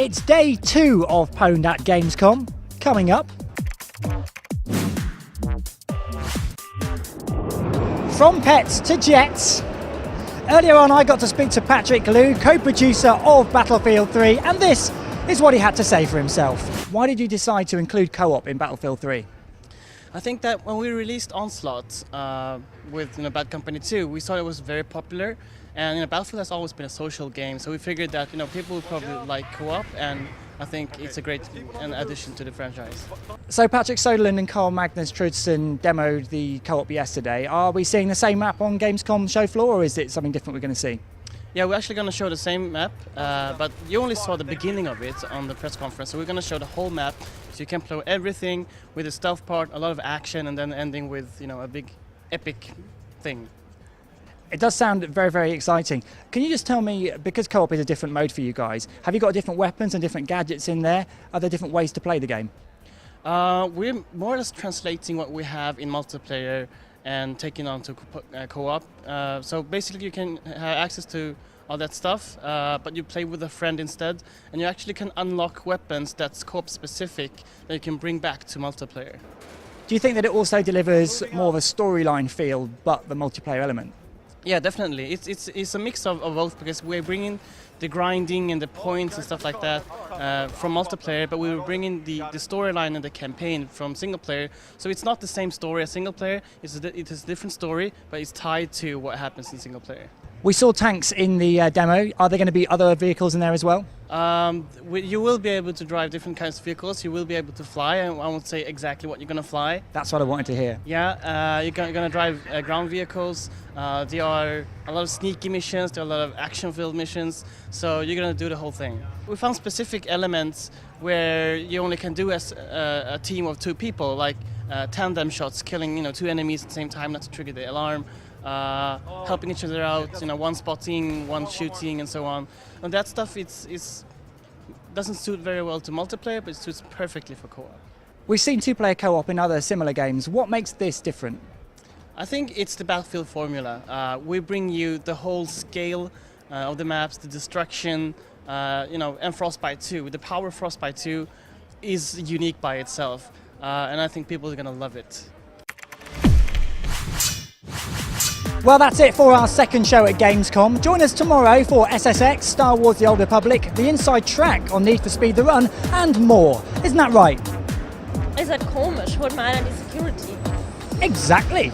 It's day 2 of PWNED at GamesCom. Coming up, from pets to jets. Earlier on I got to speak to Patrick Liu, co-producer of Battlefield 3, and this is what he had to say for himself. Why did you decide to include co-op in Battlefield 3? I think that when we released Onslaught with Bad Company 2, we saw it was very popular, and Battlefield has always been a social game, so we figured that people would probably like co-op, and I think it's a great addition to the franchise. So Patrick Soderlund and Carl Magnus Trudson demoed the co-op yesterday. Are we seeing the same map on Gamescom show floor, or is it something different we're going to see? Yeah, we're actually going to show the same map, but you only saw the beginning of it on the press conference, so we're going to show the whole map, so you can play everything with the stealth part, a lot of action, and then ending with a big epic thing. It does sound very, very exciting. Can you just tell me, because co-op is a different mode for you guys, have you got different weapons and different gadgets in there? Are there different ways to play the game? We're more or less translating what we have in multiplayer and taking on to co-op. So basically you can have access to all that stuff, but you play with a friend instead, and you actually can unlock weapons that's co-op specific that you can bring back to multiplayer. Do you think that it also delivers more of a storyline feel, but the multiplayer element? Yeah, definitely. It's a mix of both, because we're bringing the grinding and the points and stuff like that from multiplayer, but we were bringing the storyline and the campaign from single player. So it's not the same story as single player. It is a different story, but it's tied to what happens in single player. We saw tanks in the demo. Are there going to be other vehicles in there as well? You will be able to drive different kinds of vehicles. You will be able to fly. I won't say exactly what you're going to fly. That's what I wanted to hear. Yeah, you're going to drive ground vehicles. There are a lot of sneaky missions. There are a lot of action-filled missions. So you're going to do the whole thing. We found specific elements where you only can do as a team of 2 people, like tandem shots, killing 2 enemies at the same time, not to trigger the alarm. Helping each other out, one spotting, one shooting, and so on. And that stuff doesn't suit very well to multiplayer, but it suits perfectly for co-op. We've seen 2-player co-op in other similar games. What makes this different? I think it's the Battlefield formula. We bring you the whole scale of the maps, the destruction, and Frostbite 2. The power of Frostbite 2 is unique by itself, and I think people are going to love it. Well, that's it for our second show at Gamescom. Join us tomorrow for SSX, Star Wars The Old Republic, the inside track on Need for Speed The Run, and more. Isn't that right? Ist halt komisch, holt mal einer die Security. Exactly.